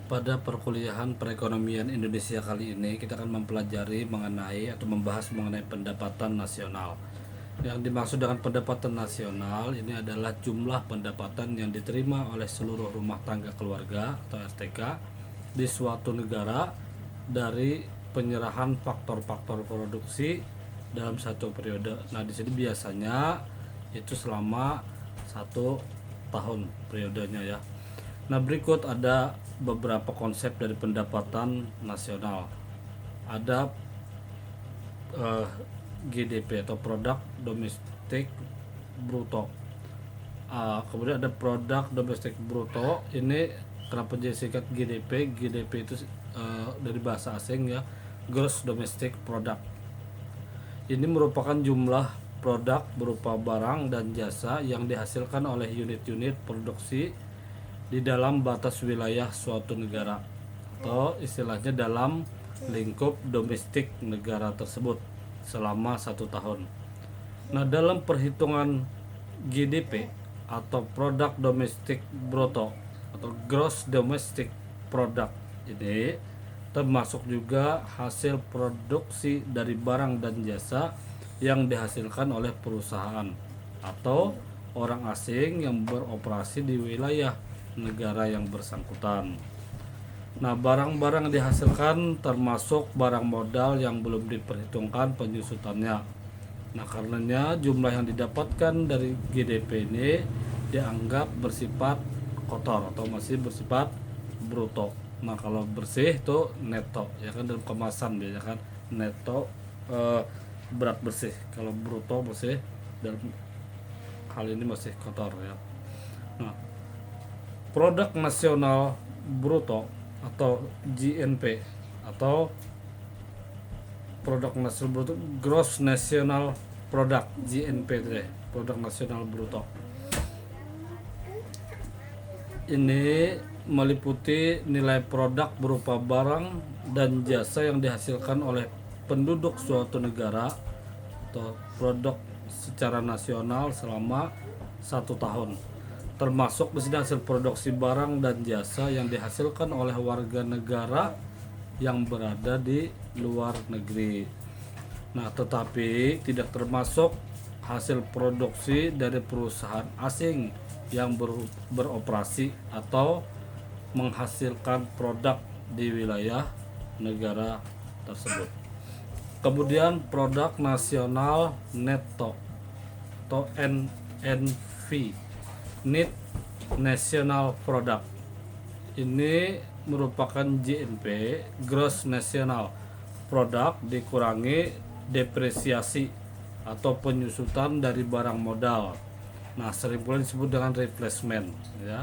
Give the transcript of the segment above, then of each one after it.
Pada perkuliahan perekonomian Indonesia kali ini kita akan mempelajari mengenai atau membahas mengenai pendapatan nasional. Yang dimaksud dengan pendapatan nasional ini adalah jumlah pendapatan yang diterima oleh seluruh rumah tangga keluarga atau RTK di suatu negara dari penyerahan faktor-faktor produksi dalam satu periode. Nah, di sini biasanya itu selama 1 tahun periodenya ya. Nah, berikut ada beberapa konsep dari pendapatan nasional. Ada GDP atau produk domestik bruto. Kemudian ada produk domestik bruto. Ini kenapa jadi singkat GDP? GDP itu dari bahasa asing ya, gross domestic product. Ini merupakan jumlah produk berupa barang dan jasa yang dihasilkan oleh unit-unit produksi di dalam batas wilayah suatu negara atau istilahnya dalam lingkup domestik negara tersebut selama 1 tahun. Nah, dalam perhitungan GDP atau produk domestik bruto atau gross domestic product ini termasuk juga hasil produksi dari barang dan jasa yang dihasilkan oleh perusahaan atau orang asing yang beroperasi di wilayah negara yang bersangkutan. Nah, barang-barang yang dihasilkan termasuk barang modal yang belum diperhitungkan penyusutannya. Nah, karenanya jumlah yang didapatkan dari GDP ini dianggap bersifat kotor atau masih bersifat bruto. Nah, kalau bersih itu neto ya kan, dalam kemasan biasanya kan neto berat bersih. Kalau bruto bersih, dalam hal ini masih kotor ya. Nah, produk nasional bruto atau GNP atau produk nasional bruto, gross national product, GNP deh, produk nasional bruto. Ini meliputi nilai produk berupa barang dan jasa yang dihasilkan oleh penduduk suatu negara atau produk secara nasional selama 1 tahun, termasuk di sini hasil produksi barang dan jasa yang dihasilkan oleh warga negara yang berada di luar negeri. Nah, tetapi tidak termasuk hasil produksi dari perusahaan asing yang beroperasi atau menghasilkan produk di wilayah negara tersebut. Kemudian produk nasional neto atau NNP, Net National Product. Ini merupakan GNP, Gross National Product dikurangi depresiasi atau penyusutan dari barang modal. Nah, sering pula disebut dengan replacement ya.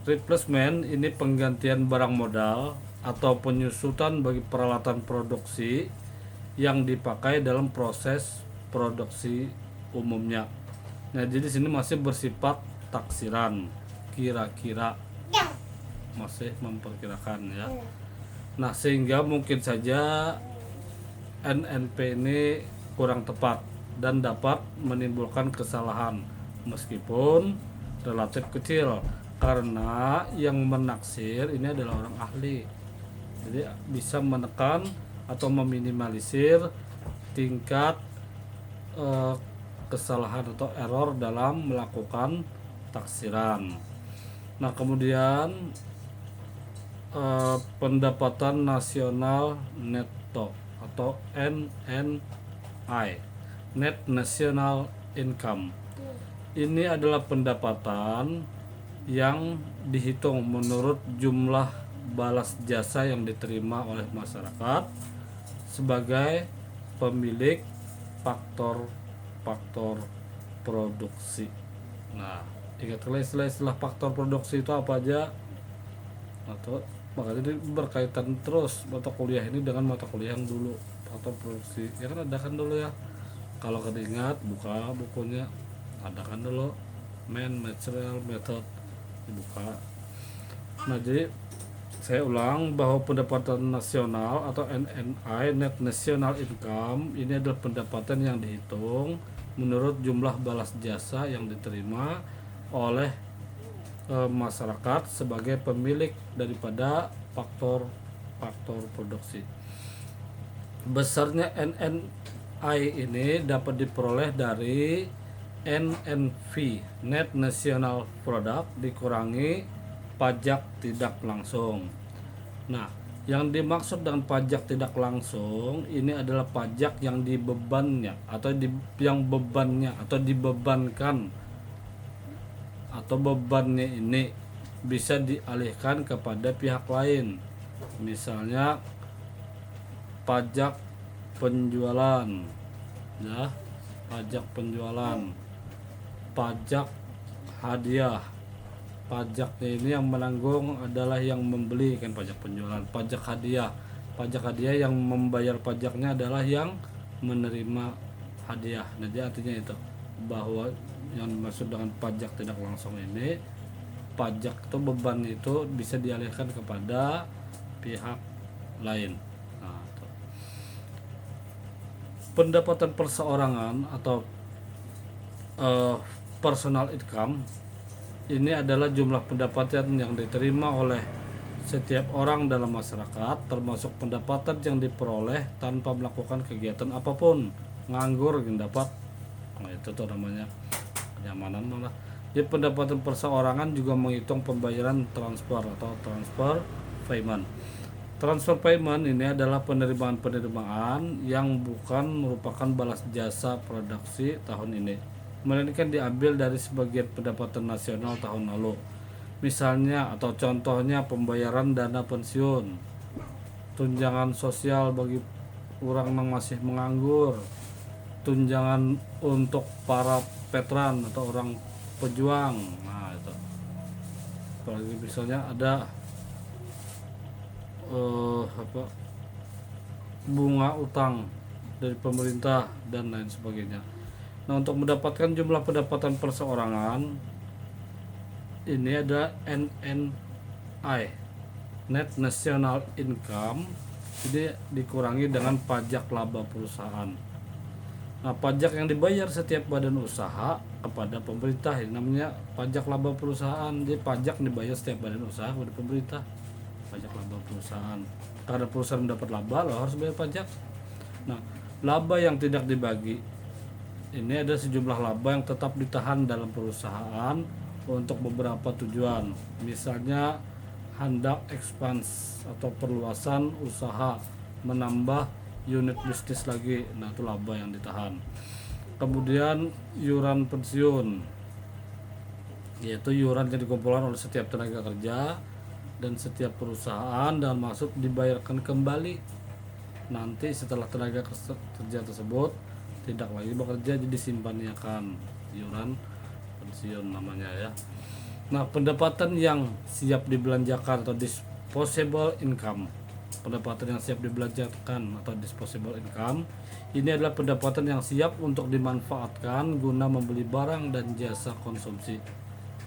Replacement ini penggantian barang modal atau penyusutan bagi peralatan produksi yang dipakai dalam proses produksi umumnya. Nah, jadi sini masih bersifat taksiran, kira-kira, masih memperkirakan ya. Nah, sehingga mungkin saja NNP ini kurang tepat dan dapat menimbulkan kesalahan meskipun relatif kecil karena yang menaksir ini adalah orang ahli. Jadi bisa menekan atau meminimalisir tingkat kesalahan atau error dalam melakukan taksiran. Nah, kemudian pendapatan nasional neto atau NNI, Net National Income. Ini adalah pendapatan yang dihitung menurut jumlah balas jasa yang diterima oleh masyarakat sebagai pemilik faktor-faktor produksi. Nah, ingatlah istilah-istilah faktor produksi itu apa aja, atau makanya ini berkaitan terus mata kuliah ini dengan mata kuliah yang dulu, faktor produksi ya kan, ada kan dulu ya, kalau keingat buka bukunya, ada kan dulu material method dibuka. Nah, jadi saya ulang bahwa pendapatan nasional atau NNI, Net National Income, ini adalah pendapatan yang dihitung menurut jumlah balas jasa yang diterima oleh masyarakat sebagai pemilik daripada faktor produksi. Besarnya NNI ini dapat diperoleh dari NNV, Net National Product, dikurangi pajak tidak langsung. Nah, yang dimaksud dengan pajak tidak langsung ini adalah pajak yang dibebannya atau dibebankan, atau bebannya ini bisa dialihkan kepada pihak lain. Misalnya pajak penjualan, ya, pajak penjualan, pajak hadiah. Pajaknya ini yang menanggung adalah yang membeli, kan, pajak penjualan. Pajak hadiah yang membayar pajaknya adalah yang menerima hadiah. Jadi artinya itu bahwa yang dimaksud dengan pajak tidak langsung ini, pajak itu beban itu bisa dialihkan kepada pihak lain. Nah, itu. Pendapatan perseorangan atau personal income ini adalah jumlah pendapatan yang diterima oleh setiap orang dalam masyarakat, termasuk pendapatan yang diperoleh tanpa melakukan kegiatan apapun. Nganggur yang dapat, nah, itu tuh namanya kenyamanan malah. Jadi pendapatan perseorangan juga menghitung pembayaran transfer atau transfer payment. Transfer payment ini adalah penerimaan yang bukan merupakan balas jasa produksi tahun ini, melainkan diambil dari sebagian pendapatan nasional tahun lalu. Misalnya atau contohnya pembayaran dana pensiun, tunjangan sosial bagi orang yang masih menganggur, tunjangan untuk para veteran atau orang pejuang. Nah, itu. Apalagi misalnya ada bunga utang dari pemerintah dan lain sebagainya. Nah, untuk mendapatkan jumlah pendapatan perseorangan ini ada NNI, Net National Income, ini dikurangi dengan pajak laba perusahaan. Nah, pajak yang dibayar setiap badan usaha kepada pemerintah ini namanya pajak laba perusahaan. Jadi pajak dibayar setiap badan usaha kepada pemerintah, pajak laba perusahaan. Karena perusahaan mendapat laba, lo harus bayar pajak. Nah, laba yang tidak dibagi ini ada sejumlah laba yang tetap ditahan dalam perusahaan untuk beberapa tujuan. Misalnya hendak expans atau perluasan usaha, menambah unit bisnis lagi. Nah, itu laba yang ditahan. Kemudian iuran pensiun, yaitu iuran yang dikumpulkan oleh setiap tenaga kerja dan setiap perusahaan dan masuk dibayarkan kembali nanti setelah tenaga kerja tersebut tidak lagi bekerja, jadi disimpankan, iuran pensiun namanya, ya. Nah, pendapatan yang siap dibelanjakan atau disposable income, pendapatan yang siap dibelanjakan atau disposable income ini adalah pendapatan yang siap untuk dimanfaatkan guna membeli barang dan jasa konsumsi,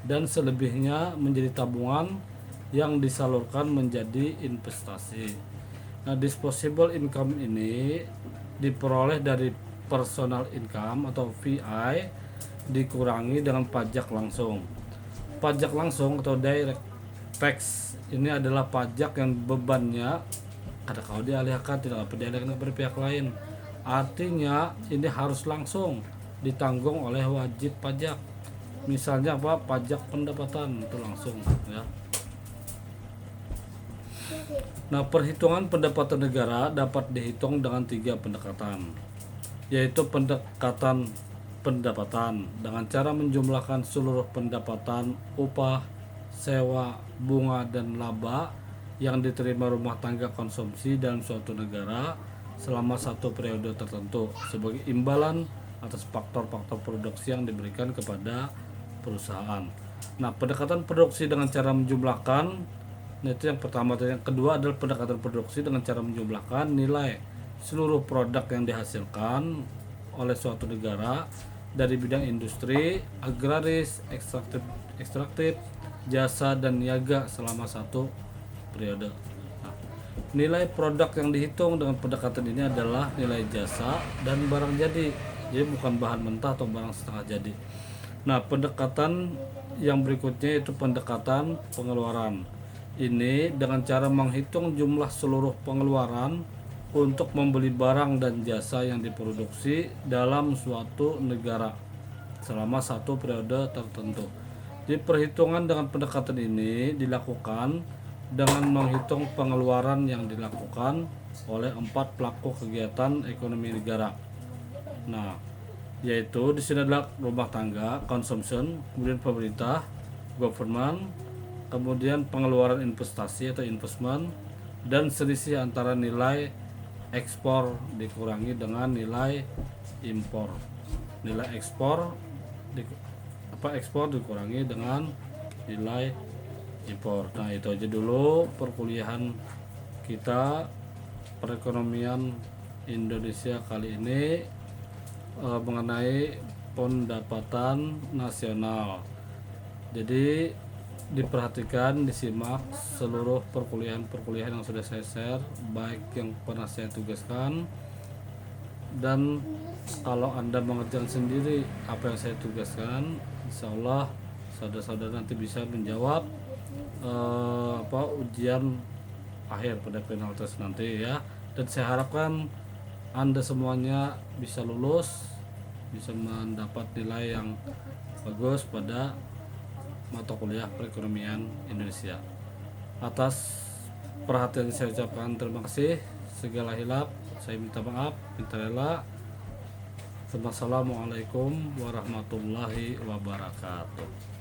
dan selebihnya menjadi tabungan yang disalurkan menjadi investasi. Nah, disposable income ini diperoleh dari personal income atau VI dikurangi dengan pajak langsung. Pajak langsung atau direct tax ini adalah pajak yang bebannya kalau dialihkan tidak dapat dialihkan kepada pihak lain. Artinya ini harus langsung ditanggung oleh wajib pajak. Misalnya apa? Pajak pendapatan itu langsung, ya. Nah, perhitungan pendapatan negara dapat dihitung dengan 3 pendekatan, yaitu pendekatan pendapatan dengan cara menjumlahkan seluruh pendapatan upah, sewa, bunga, dan laba yang diterima rumah tangga konsumsi dalam suatu negara selama satu periode tertentu sebagai imbalan atas faktor-faktor produksi yang diberikan kepada perusahaan. Nah, pendekatan produksi dengan cara menjumlahkan, nah itu yang pertama. Yang kedua adalah pendekatan produksi dengan cara menjumlahkan nilai seluruh produk yang dihasilkan oleh suatu negara dari bidang industri, agraris, ekstraktif, jasa, dan niaga selama satu periode. Nah, nilai produk yang dihitung dengan pendekatan ini adalah nilai jasa dan barang jadi bukan bahan mentah atau barang setengah jadi. Nah, pendekatan yang berikutnya itu pendekatan pengeluaran. Ini dengan cara menghitung jumlah seluruh pengeluaran untuk membeli barang dan jasa yang diproduksi dalam suatu negara selama satu periode tertentu. Di perhitungan dengan pendekatan ini dilakukan dengan menghitung pengeluaran yang dilakukan oleh 4 pelaku kegiatan ekonomi negara. Nah, yaitu di sini adalah rumah tangga, consumption, kemudian pemerintah, government, kemudian pengeluaran investasi atau investment, dan selisih antara nilai ekspor dikurangi dengan nilai impor. Nilai ekspor ekspor dikurangi dengan nilai impor. Nah, itu aja dulu perkuliahan kita perekonomian Indonesia kali ini mengenai pendapatan nasional. Jadi diperhatikan, disimak seluruh perkuliahan yang sudah saya share, baik yang pernah saya tugaskan, dan kalau Anda mengerjakan sendiri apa yang saya tugaskan, insya Allah saudara-saudara nanti bisa menjawab ujian akhir pada final test nanti ya. Dan saya harapkan Anda semuanya bisa lulus, bisa mendapat nilai yang bagus pada mata kuliah perekonomian Indonesia. Atas perhatian saya ucapkan terima kasih. Segala hilap saya minta maaf, minta rela. Wassalamualaikum warahmatullahi wabarakatuh.